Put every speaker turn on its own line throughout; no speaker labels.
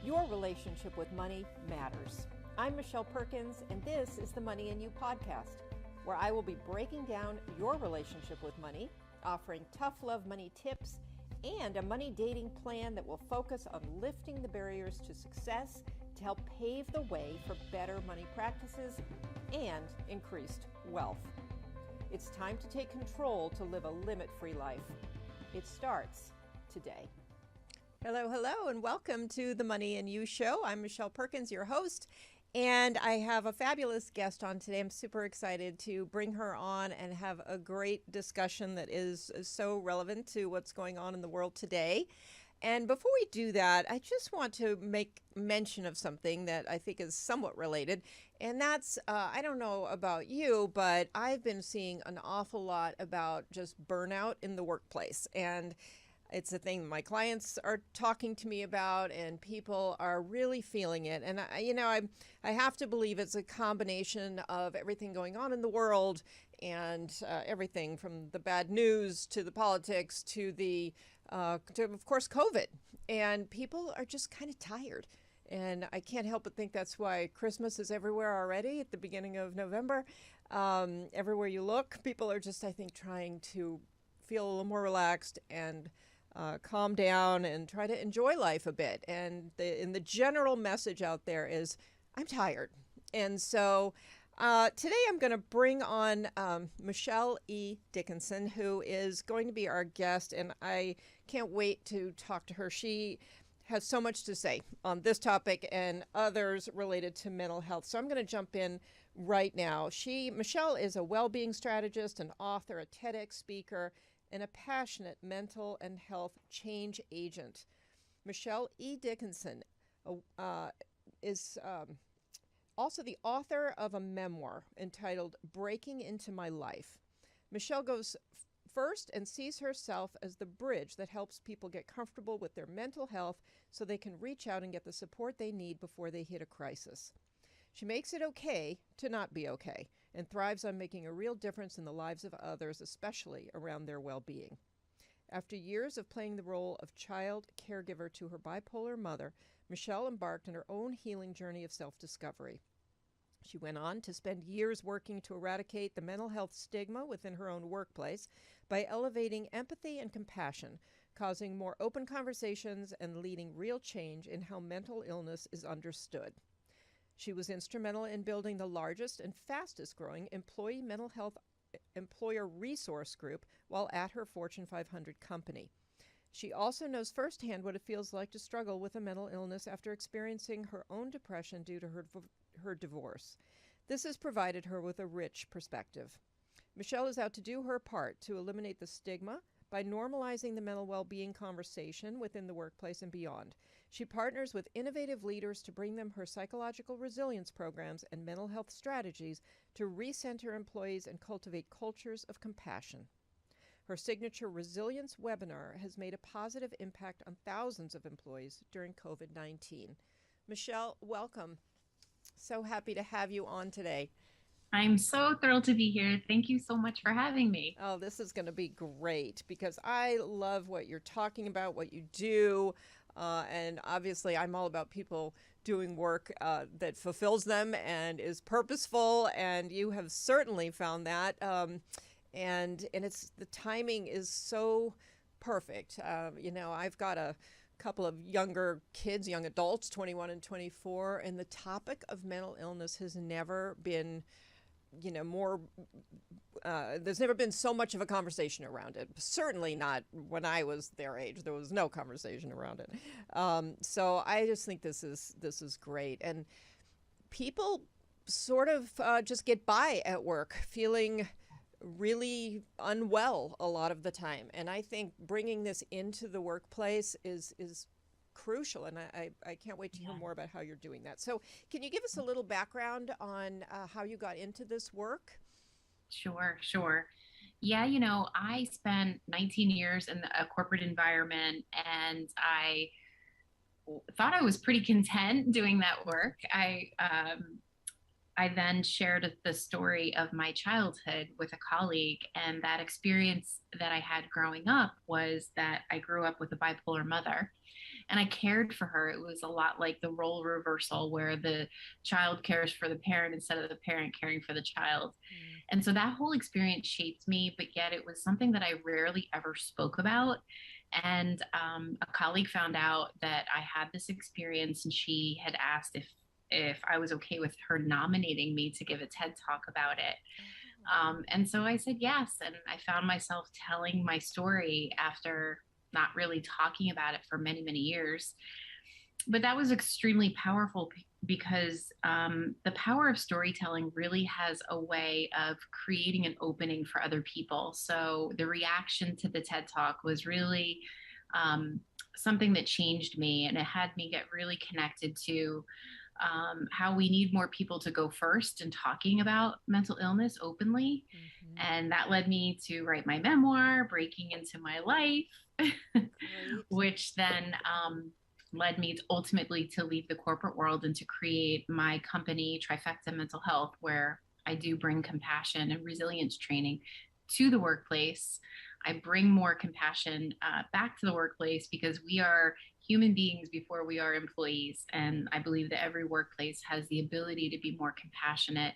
Your relationship with money matters. I'm Michelle Perkins, and this is the Money and You podcast, where I will be breaking down your relationship with money, offering tough love money tips, and a money dating plan that will focus on lifting the barriers to success to help pave the way for better money practices and increased wealth. It's time to take control to live a limit-free life. It starts today. Hello, and welcome to the Money and You show. I'm Michelle Perkins, your host, and I have a fabulous guest on today. I'm super excited to bring her on and have a great discussion that is so relevant to what's going on in the world today. And before we do that, I just want to make mention of something that I think is somewhat related. And that's, I don't know about you, but I've been seeing an awful lot about just burnout in the workplace. And it's a thing my clients are talking to me about, and people are really feeling it. And I have to believe it's a combination of everything going on in the world and everything from the bad news to the politics to of course, COVID. And people are just kind of tired. And I can't help but think that's why Christmas is everywhere already at the beginning of November. Everywhere you look, people are just, I think, trying to feel a little more relaxed and calm down and try to enjoy life a bit. And the general message out there is, I'm tired. And so today I'm going to bring on Michelle E. Dickinson, who is going to be our guest. And I can't wait to talk to her. She has so much to say on this topic and others related to mental health. So I'm going to jump in right now. Michelle is a wellbeing strategist, an author, a TEDx speaker, and a passionate mental and health change agent. Michelle E. Dickinson is also the author of a memoir entitled Breaking Into My Life. Michelle goes first and sees herself as the bridge that helps people get comfortable with their mental health so they can reach out and get the support they need before they hit a crisis. She makes it okay to not be okay and thrives on making a real difference in the lives of others, especially around their well-being. After years of playing the role of child caregiver to her bipolar mother, Michelle embarked on her own healing journey of self-discovery. She went on to spend years working to eradicate the mental health stigma within her own workplace by elevating empathy and compassion, causing more open conversations and leading real change in how mental illness is understood. She was instrumental in building the largest and fastest growing employee mental health employer resource group while at her Fortune 500 company. She also knows firsthand what it feels like to struggle with a mental illness after experiencing her own depression due to her divorce. This has provided her with a rich perspective. Michelle is out to do her part to eliminate the stigma by normalizing the mental well-being conversation within the workplace and beyond. She partners with innovative leaders to bring them her psychological resilience programs and mental health strategies to recenter employees and cultivate cultures of compassion. Her signature resilience webinar has made a positive impact on thousands of employees during COVID-19. Michelle, welcome. So happy to have you on today.
I'm so thrilled to be here. Thank you so much for having me.
Oh, this is going to be great because I love what you're talking about, what you do. And obviously, I'm all about people doing work that fulfills them and is purposeful. And you have certainly found that. And it's the timing is so perfect. I've got a couple of younger kids, young adults, 21 and 24, and the topic of mental illness has never been there's never been so much of a conversation around it. Certainly not when I was their age. There was no conversation around it. So I just think this is great. And people sort of just get by at work feeling really unwell a lot of the time. And I think bringing this into the workplace is crucial, and I can't wait to hear more about how you're doing that. So can you give us a little background on how you got into this work?
Sure. Yeah, I spent 19 years in a corporate environment, and I thought I was pretty content doing that work. I then shared the story of my childhood with a colleague. And that experience that I had growing up was that I grew up with a bipolar mother and I cared for her. It was a lot like the role reversal where the child cares for the parent instead of the parent caring for the child. And so that whole experience shaped me, but yet it was something that I rarely ever spoke about. And a colleague found out that I had this experience, and she had asked if I was okay with her nominating me to give a TED talk about it. And so I said yes, and I found myself telling my story after not really talking about it for many, many years. But that was extremely powerful because the power of storytelling really has a way of creating an opening for other people. So the reaction to the TED Talk was really something that changed me, and it had me get really connected to how we need more people to go first in talking about mental illness openly. And that led me to write my memoir, Breaking Into My Life, which then led me to ultimately to leave the corporate world and to create my company, Trifecta Mental Health, where I do bring compassion and resilience training to the workplace. I bring more compassion back to the workplace because we are human beings before we are employees. And I believe that every workplace has the ability to be more compassionate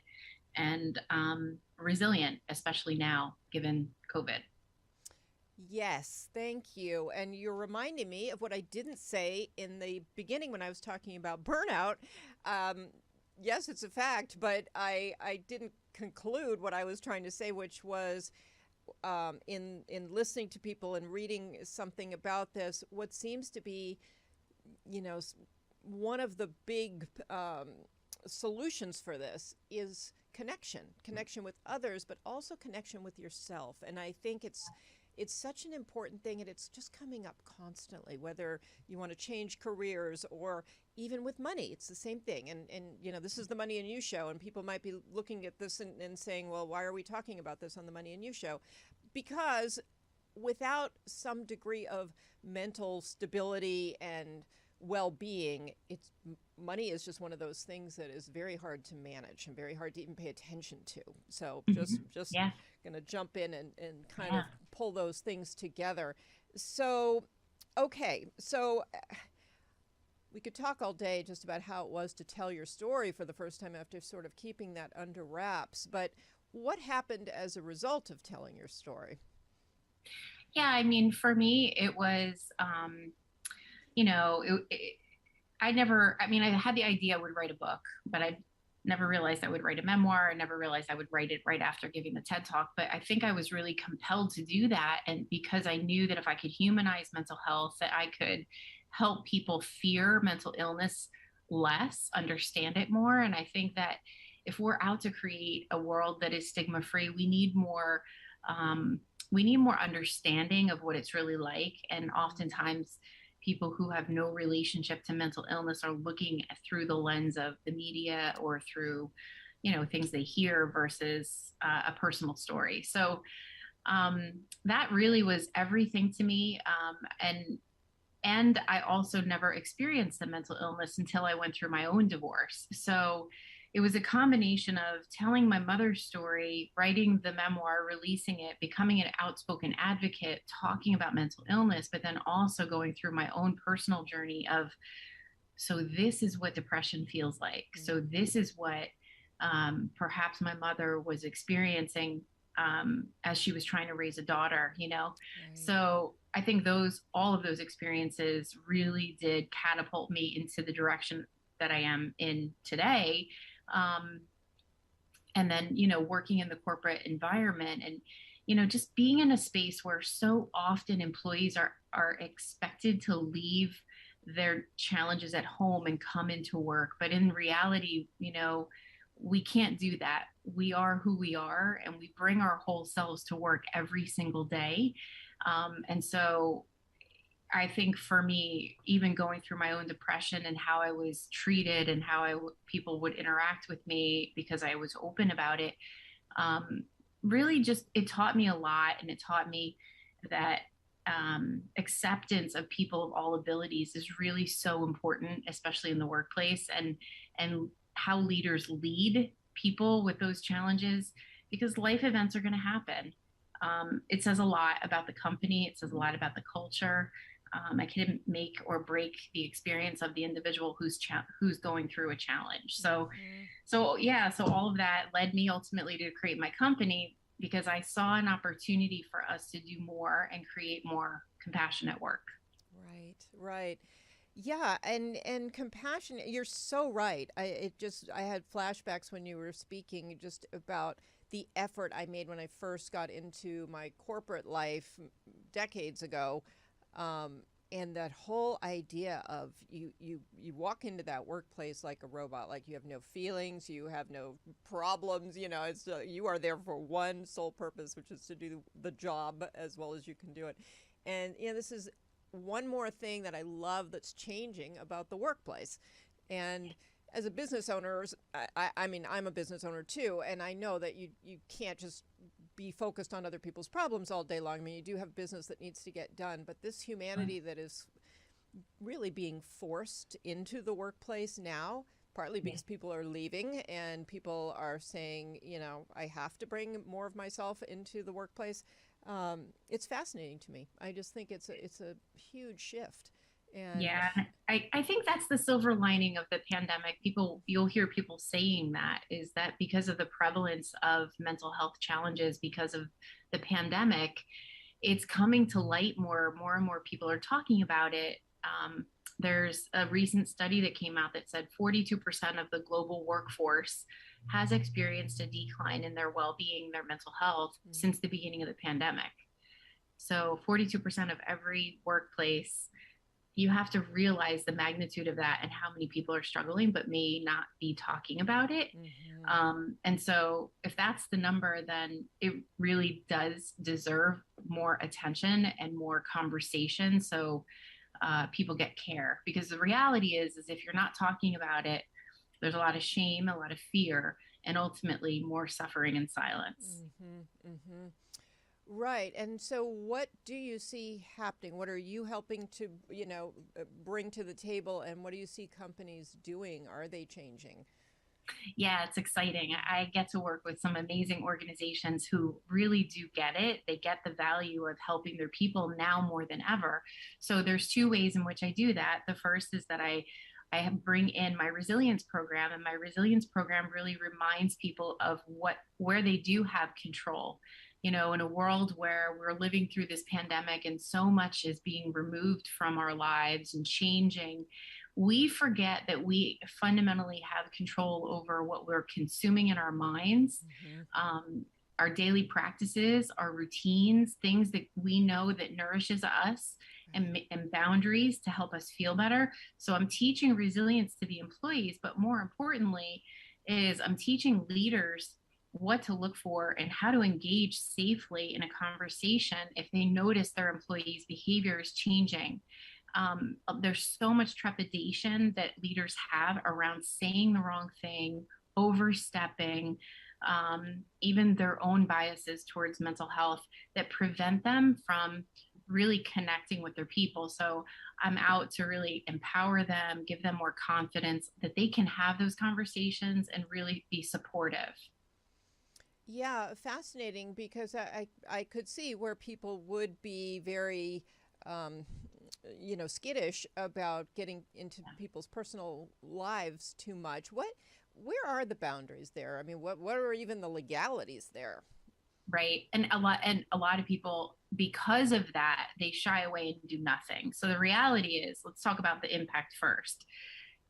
and resilient, especially now, given COVID.
Yes, thank you. And you're reminding me of what I didn't say in the beginning when I was talking about burnout. Yes, it's a fact, but I didn't conclude what I was trying to say, which was in listening to people and reading something about this, what seems to be, one of the big solutions for this is connection with others, but also connection with yourself. And I think it's such an important thing, and it's just coming up constantly, whether you want to change careers or even with money. It's the same thing. And this is the Money and You show, and people might be looking at this and saying, well, why are we talking about this on the Money and You show? Because without some degree of mental stability and well-being, money is just one of those things that is very hard to manage and very hard to even pay attention to. So just
Yeah.
going to jump in and kind of pull those things together. So, okay. So we could talk all day just about how it was to tell your story for the first time after sort of keeping that under wraps. But what happened as a result of telling your story?
Yeah, I mean, for me, it was, I had the idea I would write a book, but I never realized I would write a memoir. I never realized I would write it right after giving the TED Talk. But I think I was really compelled to do that. And because I knew that if I could humanize mental health, that I could help people fear mental illness less, understand it more. And I think that if we're out to create a world that is stigma free, we need more. We need more understanding of what it's really like. And oftentimes, people who have no relationship to mental illness are looking through the lens of the media or through, things they hear versus a personal story. So that really was everything to me. And I also never experienced the mental illness until I went through my own divorce. So it was a combination of telling my mother's story, writing the memoir, releasing it, becoming an outspoken advocate, talking about mental illness, but then also going through my own personal journey of, so this is what depression feels like. So this is what perhaps my mother was experiencing as she was trying to raise a daughter, Right. So I think all of those experiences really did catapult me into the direction that I am in today. And then, working in the corporate environment and, just being in a space where so often employees are expected to leave their challenges at home and come into work. But in reality, we can't do that. We are who we are, and we bring our whole selves to work every single day. And so I think for me, even going through my own depression and how I was treated and how people would interact with me because I was open about it, really it taught me a lot. And it taught me that acceptance of people of all abilities is really so important, especially in the workplace, and how leaders lead people with those challenges, because life events are going to happen. It says a lot about the company. It says a lot about the culture. I can make or break the experience of the individual who's going through a challenge. So all of that led me ultimately to create my company, because I saw an opportunity for us to do more and create more compassionate work.
Right, right. Yeah, and compassion, you're so right. I had flashbacks when you were speaking just about the effort I made when I first got into my corporate life decades ago. And that whole idea of you walk into that workplace like a robot, like you have no feelings, you have no problems, it's you are there for one sole purpose, which is to do the job as well as you can do it. And this is one more thing that I love that's changing about the workplace. And as a business owner, I mean, I'm a business owner too, and I know that you can't just be focused on other people's problems all day long. I mean, you do have business that needs to get done, but this humanity that is really being forced into the workplace now, partly because people are leaving and people are saying, I have to bring more of myself into the workplace. It's fascinating to me. I just think it's a huge shift. And
yeah, I think that's the silver lining of the pandemic. You'll hear people saying that, is that because of the prevalence of mental health challenges because of the pandemic, it's coming to light more and more people are talking about it. There's a recent study that came out that said 42% of the global workforce has experienced a decline in their well-being, their mental health since the beginning of the pandemic. So 42% of every workplace, you have to realize the magnitude of that and how many people are struggling but may not be talking about it. And so if that's the number, then it really does deserve more attention and more conversation, so people get care. Because the reality is if you're not talking about it, there's a lot of shame, a lot of fear, and ultimately more suffering and silence.
Right. And so what do you see happening? What are you helping to, bring to the table, and what do you see companies doing? Are they changing?
Yeah, it's exciting. I get to work with some amazing organizations who really do get it. They get the value of helping their people now more than ever. So there's two ways in which I do that. The first is that I bring in my resilience program, and my resilience program really reminds people of where they do have control. In a world where we're living through this pandemic and so much is being removed from our lives and changing, we forget that we fundamentally have control over what we're consuming in our minds. Our daily practices, our routines, things that we know that nourishes us, and boundaries to help us feel better. So I'm teaching resilience to the employees, but more importantly is I'm teaching leaders what to look for and how to engage safely in a conversation if they notice their employees' behavior is changing. There's so much trepidation that leaders have around saying the wrong thing, overstepping, even their own biases towards mental health that prevent them from really connecting with their people. So I'm out to really empower them, give them more confidence that they can have those conversations and really be supportive.
Yeah, fascinating, because I could see where people would be very, skittish about getting into people's personal lives too much. Where are the boundaries there? I mean, what are even the legalities there?
Right. And a lot of people, because of that, they shy away and do nothing. So the reality is, let's talk about the impact first.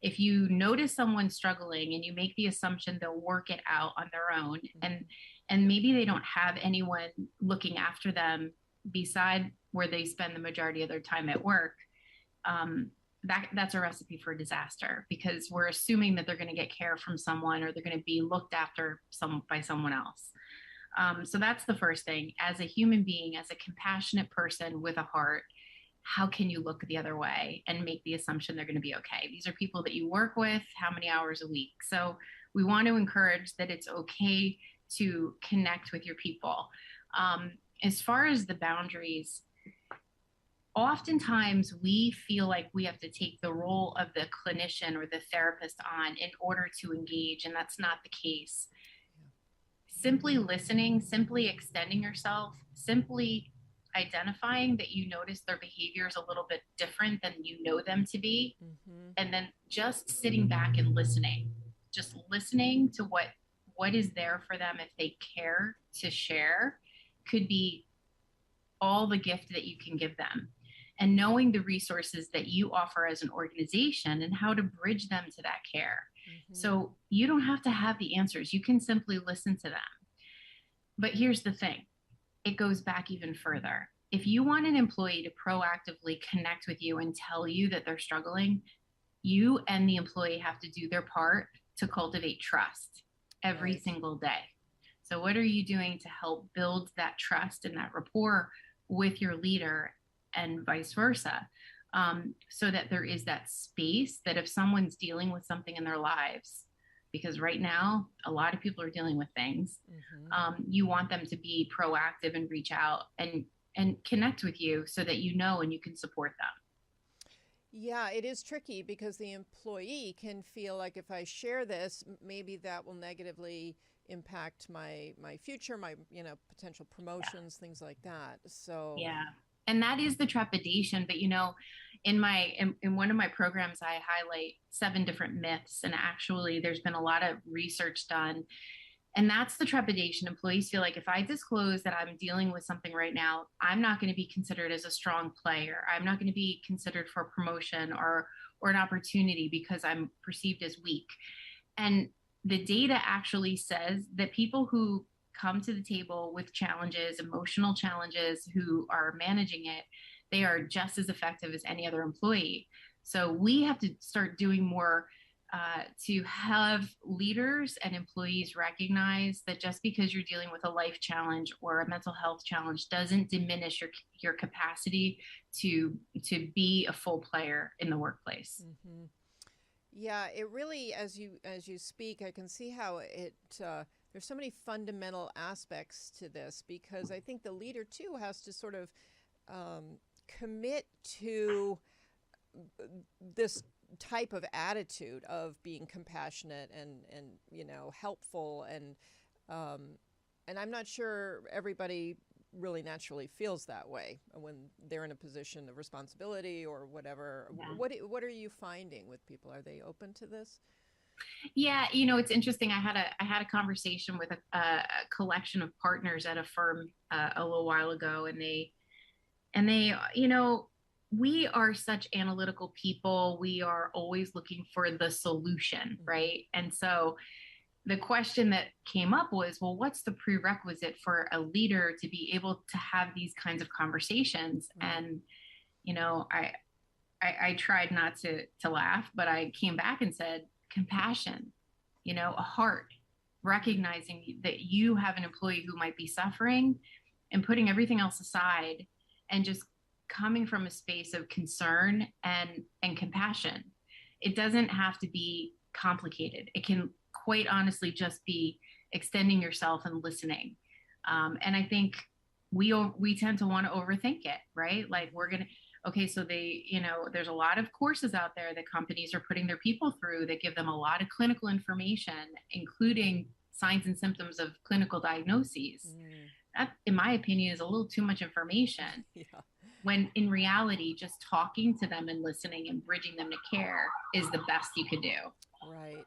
If you notice someone struggling and you make the assumption they'll work it out on their own, and maybe they don't have anyone looking after them beside where they spend the majority of their time at work, that's a recipe for disaster, because we're assuming that they're going to get care from someone, or they're going to be looked after by someone else. So that's the first thing. As a human being, as a compassionate person with a heart, how can you look the other way and make the assumption they're going to be okay? These are people that you work with how many hours a week? So we want to encourage that it's okay to connect with your people. As far as the boundaries, oftentimes we feel like we have to take the role of the clinician or the therapist on in order to engage, and that's not the case. Simply listening, simply extending yourself, simply identifying that you notice their behavior is a little bit different than you know them to be, and then just sitting back and listening, just listening to what is there for them if they care to share, could be all the gift that you can give them. And knowing the resources that you offer as an organization and how to bridge them to that care. So you don't have to have the answers. You can simply listen to them. But here's the thing. It goes back even further. If you want an employee to proactively connect with you and tell you that they're struggling, you and the employee have to do their part to cultivate trust every single day. So what are you doing to help build that trust and that rapport with your leader and vice versa? So that there is that space that if someone's dealing with something in their lives, because right now a lot of people are dealing with things, you want them to be proactive and reach out and connect with you so that you know and you can support them.
Yeah, it is tricky because the employee can feel like if I share this, maybe that will negatively impact my future, my potential promotions, things like that. So
yeah. And that is the trepidation. But in one of my programs, I highlight 7 different myths, and actually there's been a lot of research done. And that's the trepidation. Employees feel like if I disclose that I'm dealing with something right now, I'm not going to be considered as a strong player. I'm not going to be considered for promotion or an opportunity because I'm perceived as weak. And the data actually says that people who come to the table with challenges, emotional challenges, who are managing it, they are just as effective as any other employee. So we have to start doing more to have leaders and employees recognize that just because you're dealing with a life challenge or a mental health challenge doesn't diminish your capacity to be a full player in the workplace.
Yeah, it really, as you speak, I can see how it there's so many fundamental aspects to this, because I think the leader too has to sort of commit to this type of attitude of being compassionate and helpful, and I'm not sure everybody really naturally feels that way when they're in a position of responsibility or whatever. Yeah. What are you finding with people? Are they open to this?
Yeah, it's interesting. I had a conversation with a collection of partners at a firm a little while ago, and they we are such analytical people. We are always looking for the solution, right? And so the question that came up was, well, what's the prerequisite for a leader to be able to have these kinds of conversations? And I tried not to laugh, but I came back and said, compassion, a heart, recognizing that you have an employee who might be suffering, and putting everything else aside and just coming from a space of concern and compassion. It doesn't have to be complicated. It can quite honestly just be extending yourself and listening. And I think we tend to want to overthink it, right? Like so there's a lot of courses out there that companies are putting their people through that give them a lot of clinical information, including signs and symptoms of clinical diagnoses. That, in my opinion, is a little too much information. Yeah. When in reality, just talking to them and listening and bridging them to care is the best you could do.
Right.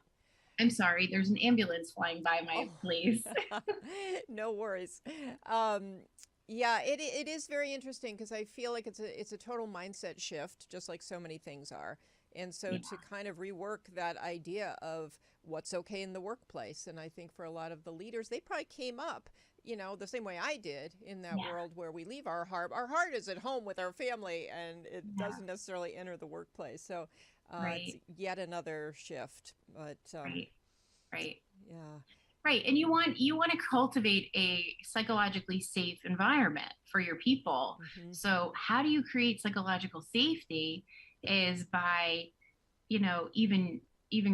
I'm sorry, there's an ambulance flying by my place.
No worries. Yeah, it is very interesting, because I feel like it's a total mindset shift, just like so many things are. And so to kind of rework that idea of what's okay in the workplace. And I think for a lot of the leaders, they probably came up, the same way I did, in that world where we leave our heart. Our heart is at home with our family, and it doesn't necessarily enter the workplace. So it's yet another shift. But
Right.
Yeah.
Right. And you want to cultivate a psychologically safe environment for your people. So how do you create psychological safety is by, even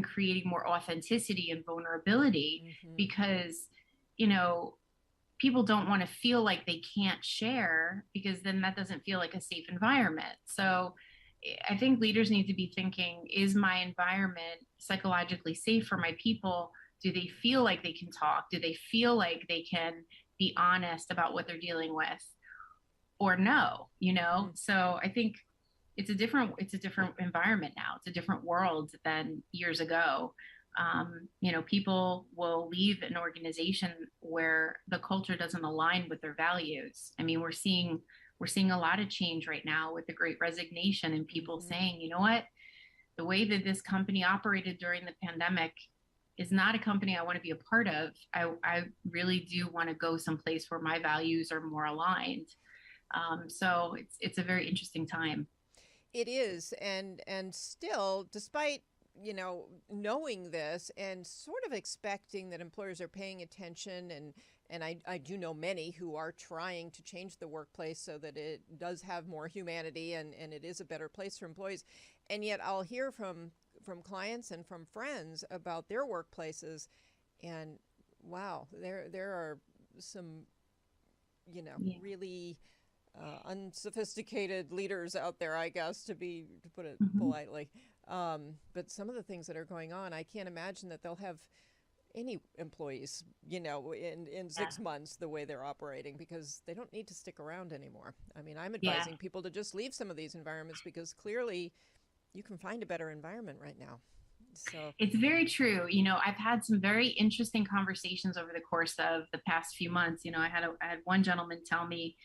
creating more authenticity and vulnerability, because, people don't want to feel like they can't share, because then that doesn't feel like a safe environment. So I think leaders need to be thinking, is my environment psychologically safe for my people? Do they feel like they can talk? Do they feel like they can be honest about what they're dealing with, or no, So I think it's a different environment now. It's a different world than years ago. People will leave an organization where the culture doesn't align with their values. I mean, we're seeing a lot of change right now with the Great Resignation, and people saying, you know what, the way that this company operated during the pandemic is not a company I want to be a part of. I really do want to go someplace where my values are more aligned. So it's a very interesting time.
It is, and still, despite knowing this and sort of expecting that employers are paying attention, and I do know many who are trying to change the workplace so that it does have more humanity and it is a better place for employees. And yet I'll hear from clients and from friends about their workplaces, and wow, there are some really unsophisticated leaders out there, I guess, to put it politely. But some of the things that are going on, I can't imagine that they'll have any employees, in 6 months the way they're operating, because they don't need to stick around anymore. I mean, I'm advising people to just leave some of these environments, because clearly you can find a better environment right now. So
it's very true. I've had some very interesting conversations over the course of the past few months. I had one gentleman tell me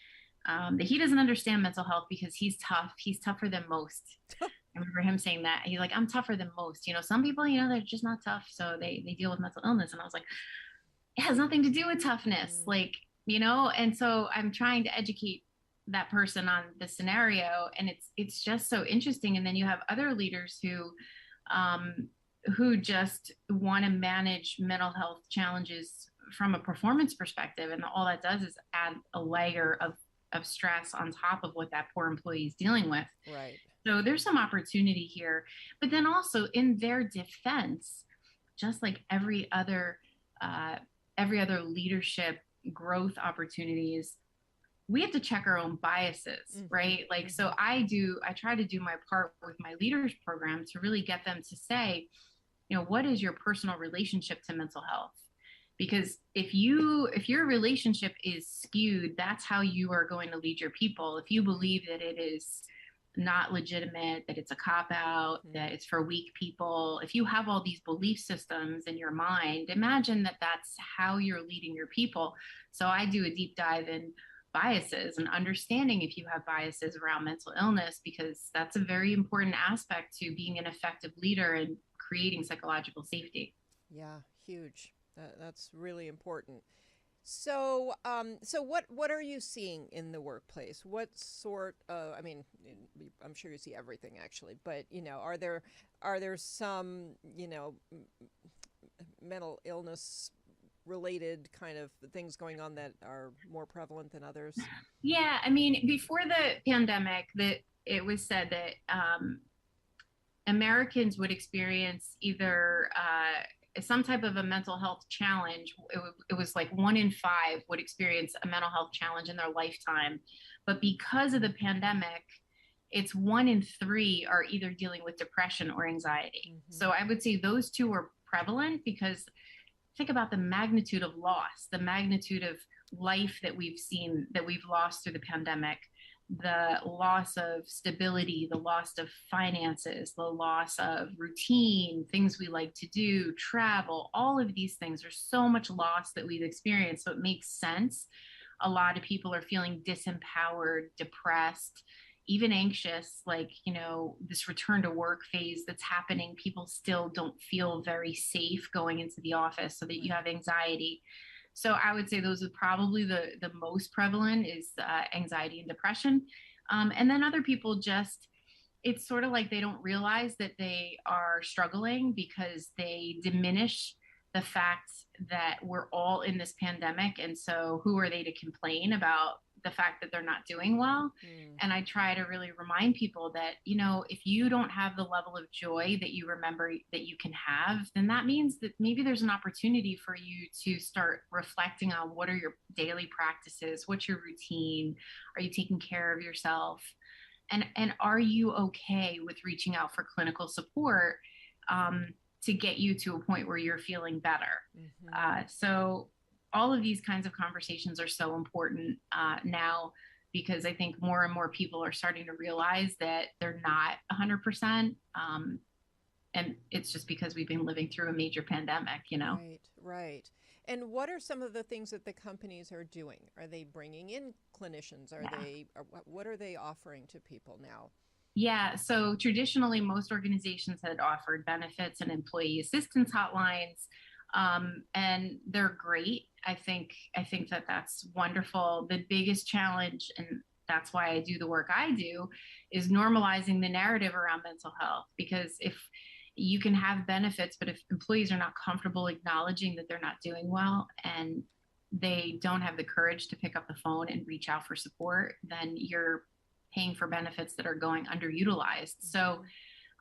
that he doesn't understand mental health because he's tough. He's tougher than most. I remember him saying that. He's like, I'm tougher than most. Some people, they're just not tough. So they deal with mental illness. And I was like, it has nothing to do with toughness. And so I'm trying to educate that person on the scenario. And it's just so interesting. And then you have other leaders who just want to manage mental health challenges from a performance perspective. And all that does is add a layer of stress on top of what that poor employee is dealing with.
Right.
So there's some opportunity here, but then also in their defense, just like every other leadership growth opportunities, we have to check our own biases, right? So I try to do my part with my leaders program to really get them to say, what is your personal relationship to mental health? Because if your relationship is skewed, that's how you are going to lead your people. If you believe that it is not legitimate, that it's a cop-out, that it's for weak people, if you have all these belief systems in your mind, imagine that that's how you're leading your people. So I do a deep dive in biases and understanding if you have biases around mental illness, because that's a very important aspect to being an effective leader and creating psychological safety.
Yeah, huge. That's really important. So, what are you seeing in the workplace? What sort of, I mean, I'm sure you see everything actually, but are there some, mental illness related kind of things going on that are more prevalent than others?
Yeah, I mean, before the pandemic, that it was said that Americans would experience either some type of a mental health challenge. It was like 1 in 5 would experience a mental health challenge in their lifetime. But because of the pandemic, it's 1 in 3 are either dealing with depression or anxiety. So I would say those two are prevalent, because think about the magnitude of loss, the magnitude of life that we've seen, that we've lost through the pandemic, the loss of stability, the loss of finances, the loss of routine, things we like to do, travel, all of these things. There's so much loss that we've experienced. So it makes sense. A lot of people are feeling disempowered, depressed, even anxious, this return to work phase that's happening. People still don't feel very safe going into the office, so that you have anxiety. So I would say those are probably the most prevalent is anxiety and depression. And then other people it's sort of like they don't realize that they are struggling, because they diminish the fact that we're all in this pandemic. And so who are they to complain about the fact that they're not doing well. And I try to really remind people that, you know, if you don't have the level of joy that you remember that you can have, then that means that maybe there's an opportunity for you to start reflecting on what are your daily practices, what's your routine, are you taking care of yourself, and are you okay with reaching out for clinical support to get you to a point where you're feeling better. So all of these kinds of conversations are so important now, because I think more and more people are starting to realize that they're not 100%. And it's just because we've been living through a major pandemic, you know?
Right. And what are some of the things that the companies are doing? Are they bringing in clinicians? What are they offering to people now?
Yeah, so traditionally, most organizations had offered benefits and employee assistance hotlines, and they're great. I think that that's wonderful. The biggest challenge, and that's why I do the work I do, is normalizing the narrative around mental health. Because if you can have benefits, but if employees are not comfortable acknowledging that they're not doing well and they don't have the courage to pick up the phone and reach out for support, then you're paying for benefits that are going underutilized. So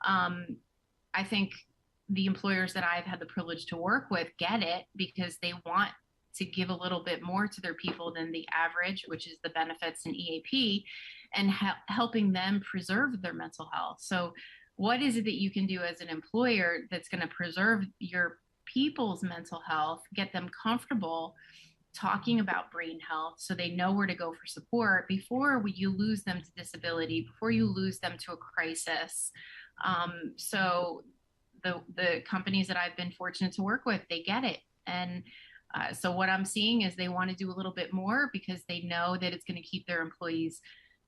I think the employers that I've had the privilege to work with get it, because they want to give a little bit more to their people than the average, which is the benefits and EAP, and helping them preserve their mental health. So what is it that you can do as an employer that's going to preserve your people's mental health, get them comfortable talking about brain health so they know where to go for support before you lose them to disability, before you lose them to a crisis. So the companies that I've been fortunate to work with, they get it. And so what I'm seeing is they want to do a little bit more because they know that it's going to keep their employees,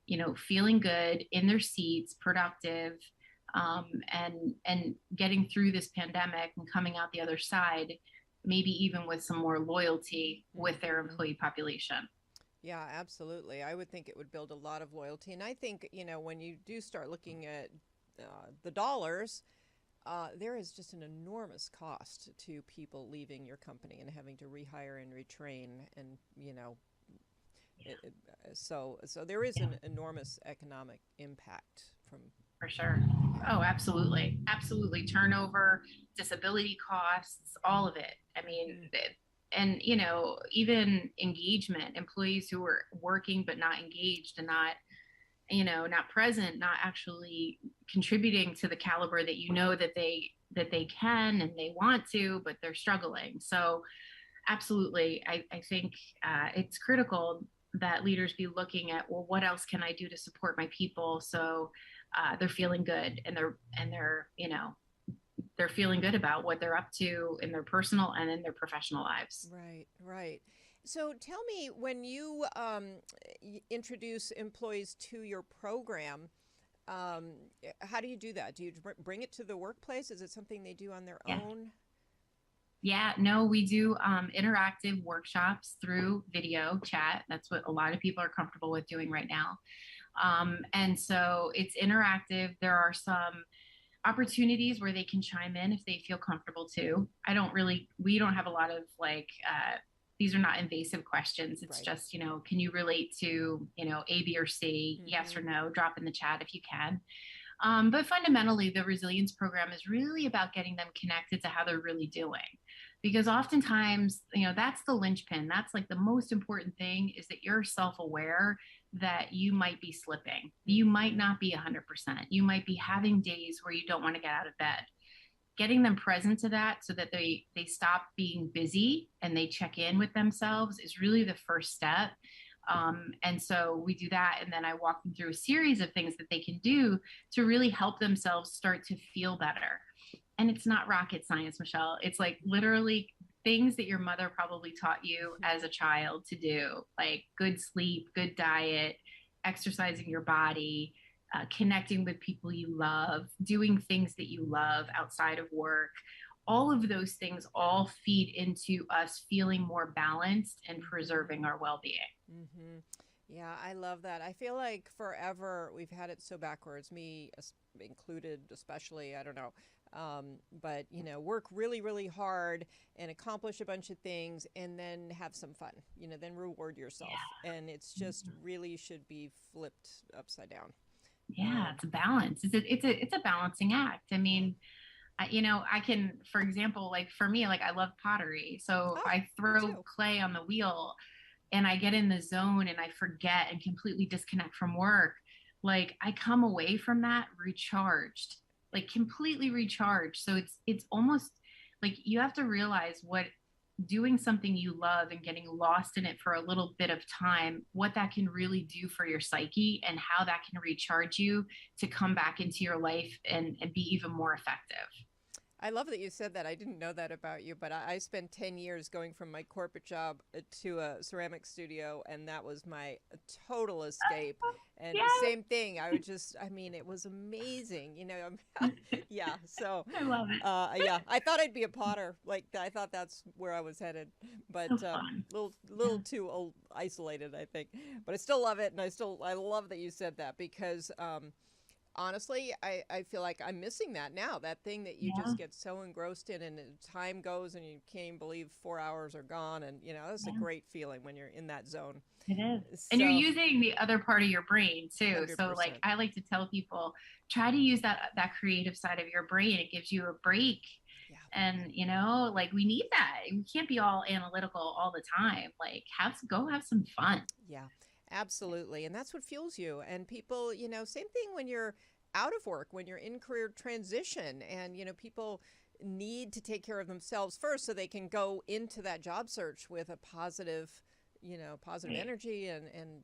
you know, feeling good, in their seats, productive, and getting through this pandemic and coming out the other side, maybe even with some more loyalty with their employee population.
Yeah, absolutely. I would think it would build a lot of loyalty. And I think, you know, when you do start looking at the dollars, there is just an enormous cost to people leaving your company and having to rehire and retrain. And, you know, so there is an enormous economic impact from.
For sure. Oh, absolutely. Absolutely. Turnover, disability costs, all of it. I mean, and, you know, even engagement, employees who are working but not engaged and not, you know, not present, not actually contributing to the caliber that you know that they can and they want to, but they're struggling. So absolutely. I think it's critical that leaders be looking at, well, what else can I do to support my people so they're feeling good and they're you know, they're feeling good about what they're up to in their personal and in their professional lives.
Right. So tell me, when you introduce employees to your program, how do you do that? Do you bring it to the workplace? Is it something they do on their own?
Yeah, no, we do interactive workshops through video chat. That's what a lot of people are comfortable with doing right now. And so it's interactive. There are some opportunities where they can chime in if they feel comfortable to. We don't have a lot of like, these are not invasive questions. It's just, you know, can you relate to, you know, A, B, or C? Yes or no, drop in the chat if you can. But fundamentally, the resilience program is really about getting them connected to how they're really doing. Because oftentimes, you know, that's the linchpin. That's like the most important thing, is that you're self-aware that you might be slipping. You might not be 100%. You might be having days where you don't want to get out of bed. Getting them present to that so that they stop being busy and they check in with themselves is really the first step. And so we do that. And then I walk them through a series of things that they can do to really help themselves start to feel better. And it's not rocket science, Michelle. It's like literally things that your mother probably taught you as a child to do, like good sleep, good diet, exercising your body, connecting with people you love, doing things that you love outside of work. All of those things all feed into us feeling more balanced and preserving our well-being.
Yeah, I love that. I feel like forever we've had it so backwards, included, especially. I don't know. But, work really, really hard and accomplish a bunch of things and then have some fun, then reward yourself. And it's just really should be flipped upside down.
Yeah, it's a balance. It's a balancing act. I
Yeah.
mean, I can, for example, like for me, like I love pottery. So if
Oh,
I
me
throw
too.
clay on the wheel and I get in the zone and I forget and completely disconnect from work, like I come away from that recharged, like completely recharged. So it's almost like you have to realize what doing something you love and getting lost in it for a little bit of time, what that can really do for your psyche and how that can recharge you to come back into your life and be even more effective.
I love that you said that. I didn't know that about you, but I spent 10 years going from my corporate job to a ceramic studio, and that was my total escape. And
Yeah,
same thing. I mean, it was amazing, yeah. So,
I love it.
yeah, I thought I'd be a potter. Like, I thought that's where I was headed, but
So fun.
little too isolated, I think. But I still love it, and I love that you said that because, honestly, I feel like I'm missing that now. That thing that you
Yeah,
just get so engrossed in, and time goes, and you can't even believe 4 hours are gone. And that's a
yeah.
great feeling when you're in that zone.
It is. And you're
So,
using the other part of your brain too. So like
100%.
I like to tell people, try to use that creative side of your brain. It gives you a break.
Yeah,
And like we need that. We can't be all analytical all the time. Like go have some fun.
yeah, absolutely. And that's what fuels you. And people, same thing when you're out of work, when you're in career transition, and people need to take care of themselves first so they can go into that job search with a positive
Right.
energy, and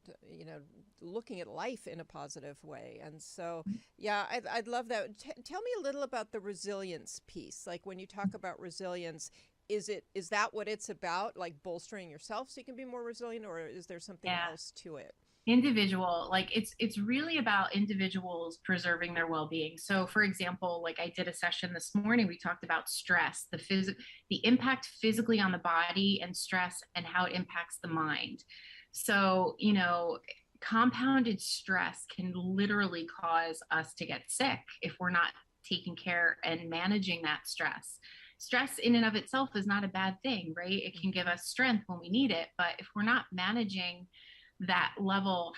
looking at life in a positive way. And so, yeah, I'd love that. Tell me a little about the resilience piece. Like, when you talk about resilience, is that what it's about, like bolstering yourself so you can be more resilient, or is there something
Yeah.
else to it?
Individual, like it's really about individuals preserving their well-being. So for example, like I did a session this morning, we talked about stress, the impact physically on the body and stress and how it impacts the mind. So compounded stress can literally cause us to get sick if we're not taking care and managing that stress in and of itself is not a bad thing, right? It can give
Mm-hmm.
us strength when we need it, but if we're not managing that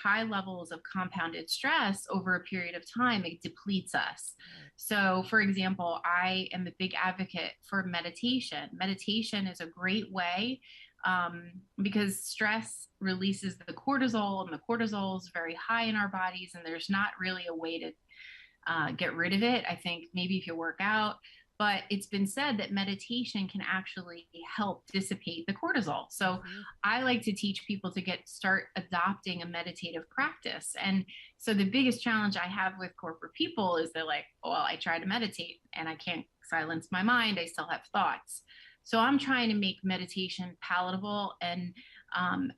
high levels of compounded stress over a period of time, it depletes us.
Right.
So, for example, I am a big advocate for meditation. Meditation is a great way because stress releases the cortisol, and the cortisol is very high in our bodies, and there's not really a way to get rid of it. I think maybe if you work out, but it's been said that meditation can actually help dissipate the cortisol. So
Mm-hmm.
I like to teach people to start adopting a meditative practice. And so the biggest challenge I have with corporate people is they're like, well, I try to meditate and I can't silence my mind. I still have thoughts. So I'm trying to make meditation palatable and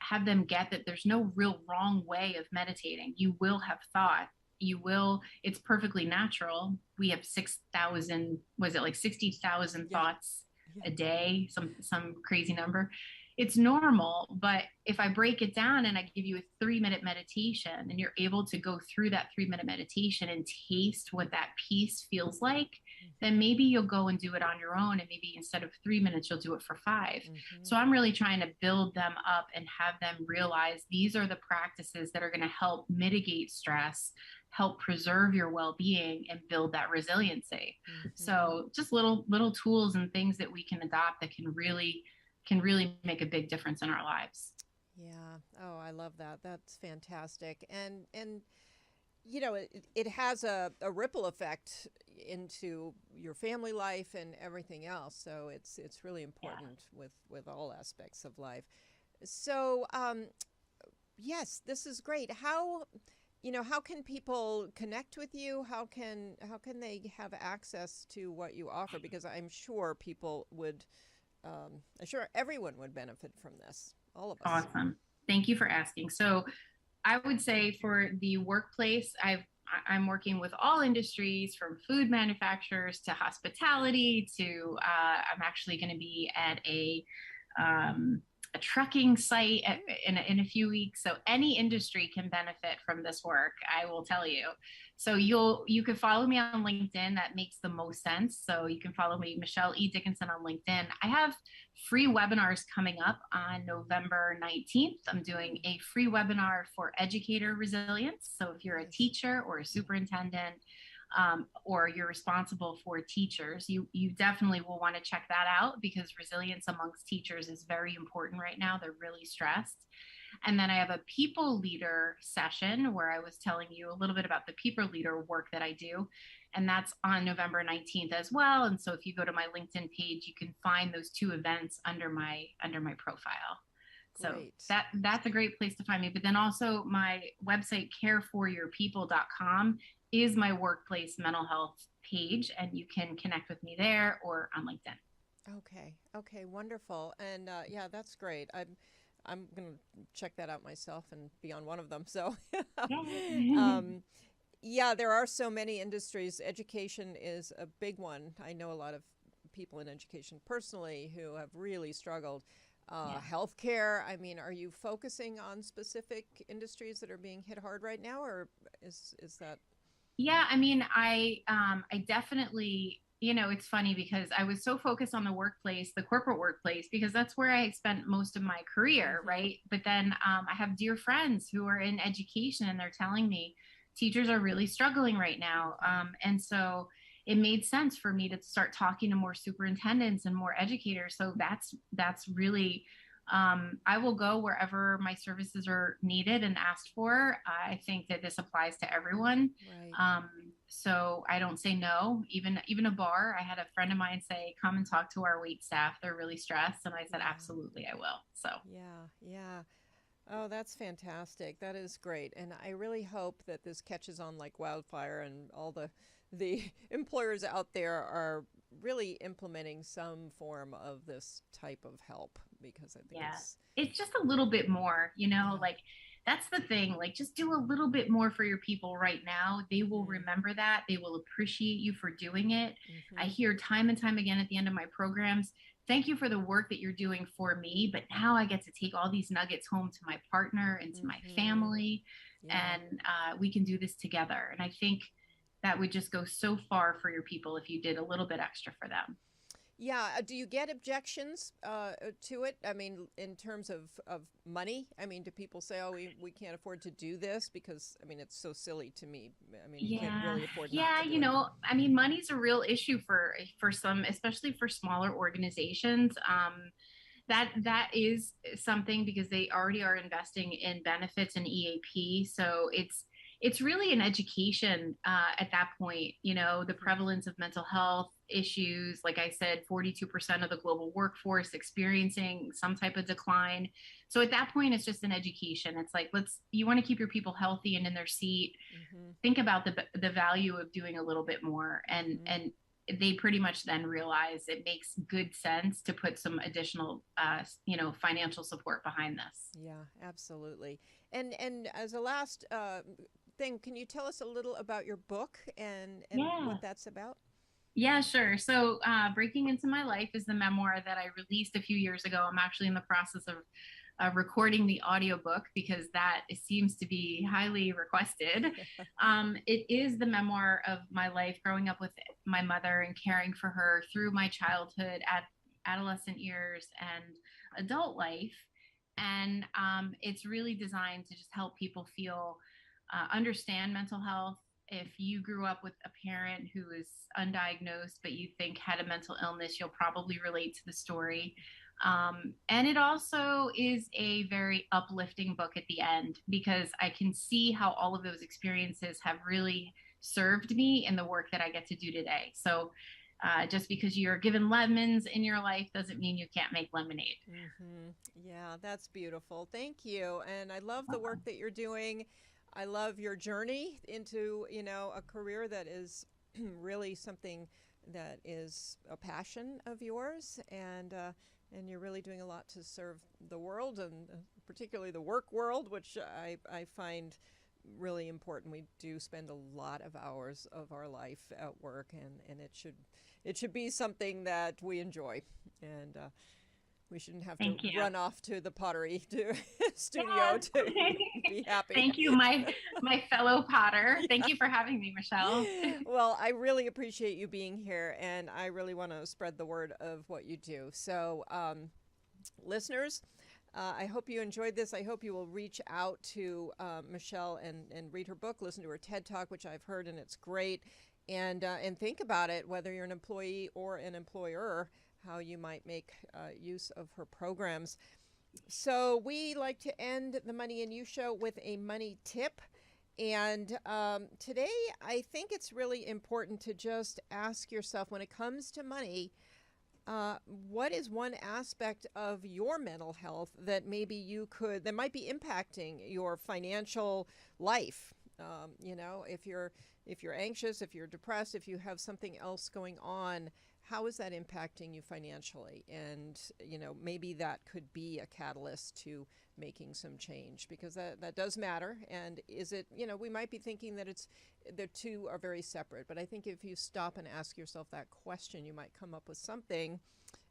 have them get that there's no real wrong way of meditating. You will have thought, it's perfectly natural. We have 6,000, was it like 60,000
Yeah.
thoughts
Yeah.
a day, some crazy number. It's normal, but if I break it down and I give you a 3-minute meditation and you're able to go through that 3-minute meditation and taste what that peace feels like, then maybe you'll go and do it on your own. And maybe instead of 3 minutes, you'll do it for 5.
Mm-hmm.
So I'm really trying to build them up and have them realize these are the practices that are going to help mitigate stress, help preserve your well-being, and build that resiliency.
Mm-hmm.
So just little tools and things that we can adopt that can really make a big difference in our lives.
Yeah. Oh, I love that. That's fantastic. And it has a ripple effect into your family life and everything else. So it's really
Yeah.
important with all aspects of life. So, yes, this is great. How can people connect with you? How can they have access to what you offer? Because I'm sure people would, I'm sure everyone would benefit from this. All of us.
Awesome. Thank you for asking. So I would say for the workplace, I'm working with all industries from food manufacturers to hospitality to I'm actually going to be at a trucking site in a few weeks. So any industry can benefit from this work, I will tell you. So you can follow me on LinkedIn. That makes the most sense. So you can follow me, Michelle E. Dickinson, on LinkedIn. I have free webinars coming up on November 19th. I'm doing a free webinar for educator resilience. So if you're a teacher or a superintendent, or you're responsible for teachers, you definitely will want to check that out, because resilience amongst teachers is very important right now. They're really stressed. And then I have a people leader session where I was telling you a little bit about the people leader work that I do. And that's on November 19th as well. And so if you go to my LinkedIn page, you can find those two events under my profile. So that's a great place to find me. But then also my website, careforyourpeople.com, is my workplace mental health page, and you can connect with me there or on LinkedIn.
Okay, wonderful. And yeah, that's great. I'm going to check that out myself and be on one of them. So yeah, there are so many industries. Education is a big one. I know a lot of people in education personally who have really struggled. Healthcare, I mean, are you focusing on specific industries that are being hit hard right now, or is that?
Yeah, I mean, I definitely, it's funny because I was so focused on the workplace, the corporate workplace, because that's where I spent most of my career, right? But then I have dear friends who are in education, and they're telling me teachers are really struggling right now. And so it made sense for me to start talking to more superintendents and more educators. So that's really, I will go wherever my services are needed and asked for. I think that this applies to everyone.
Right.
So I don't say no. Even a bar, I had a friend of mine say, come and talk to our wait staff. They're really stressed. And I said, absolutely, I will. So
yeah. Oh, that's fantastic. That is great. And I really hope that this catches on like wildfire, and all the employers out there are really implementing some form of this type of help, because I think
it's just a little bit more, like that's the thing, like just do a little bit more for your people right now. They will remember that. They will appreciate you for doing it. I hear time and time again at the end of my programs, thank you for the work that you're doing for me, but now I get to take all these nuggets home to my partner and to my family, and we can do this together. And I think that would just go so far for your people if you did a little bit extra for them.
Yeah. Do you get objections to it? I mean, in terms of money? I mean, do people say, oh, we can't afford to do this? Because, I mean, it's so silly to me. I mean, you can't really afford not to do it.
I mean, money's a real issue for some, especially for smaller organizations. That is something, because they already are investing in benefits and EAP. So it's really an education at that point. The prevalence of mental health issues, like I said, 42% of the global workforce experiencing some type of decline. So at that point, it's just an education. It's like, you want to keep your people healthy and in their seat. Think about the value of doing a little bit more, and they pretty much then realize it makes good sense to put some additional, financial support behind this.
Yeah, absolutely. And as a last thing, can you tell us a little about your book and what that's about?
Yeah, sure. So Breaking Into My Life is the memoir that I released a few years ago. I'm actually in the process of recording the audiobook, because that seems to be highly requested. It is the memoir of my life growing up with my mother and caring for her through my childhood, adolescent years, and adult life. And it's really designed to just help people understand mental health. If you grew up with a parent who is undiagnosed, but you think had a mental illness, you'll probably relate to the story. And it also is a very uplifting book at the end, because I can see how all of those experiences have really served me in the work that I get to do today. So just because you're given lemons in your life doesn't mean you can't make lemonade.
Yeah, that's beautiful. Thank you. And I love the work that you're doing. I love your journey into, a career that is really something that is a passion of yours, and you're really doing a lot to serve the world, and particularly the work world, which I find really important. We do spend a lot of hours of our life at work, and it should be something that we enjoy. And We shouldn't have to
Thank you.
run off to the pottery studio to be happy.
Thank you, my fellow potter. Thank you for having me, Michelle.
Well, I really appreciate you being here, and I really want to spread the word of what you do. So, listeners, I hope you enjoyed this. I hope you will reach out to Michelle and read her book, listen to her TED Talk, which I've heard, and it's great. And think about it, whether you're an employee or an employer, how you might make use of her programs. So we like to end the Money and You show with a money tip. And today, I think it's really important to just ask yourself, when it comes to money, what is one aspect of your mental health that maybe that might be impacting your financial life? If you're anxious, if you're depressed, if you have something else going on, how is that impacting you financially? And, maybe that could be a catalyst to making some change, because that does matter. And is it, we might be thinking that the two are very separate, but I think if you stop and ask yourself that question, you might come up with something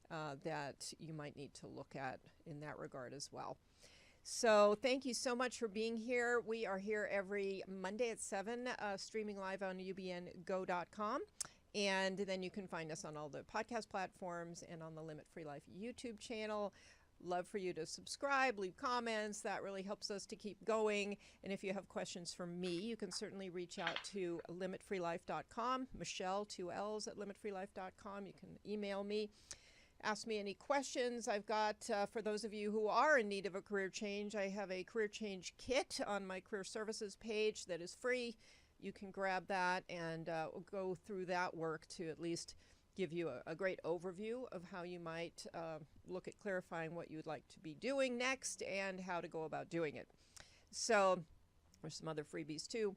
that you might need to look at in that regard as well. So thank you so much for being here. We are here every Monday at 7, streaming live on ubngo.com. And then you can find us on all the podcast platforms and on the Limit Free Life YouTube channel. Love for you to subscribe, leave comments. That really helps us to keep going. And if you have questions for me, you can certainly reach out to limitfreelife.com. Michelle, 2 L's, at limitfreelife.com. You can email me. Ask me any questions. I've got, for those of you who are in need of a career change, I have a career change kit on my career services page that is free. You can grab that and go through that work to at least give you a great overview of how you might look at clarifying what you would like to be doing next and how to go about doing it. So there's some other freebies too.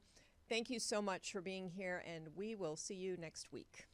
Thank you so much for being here, and we will see you next week.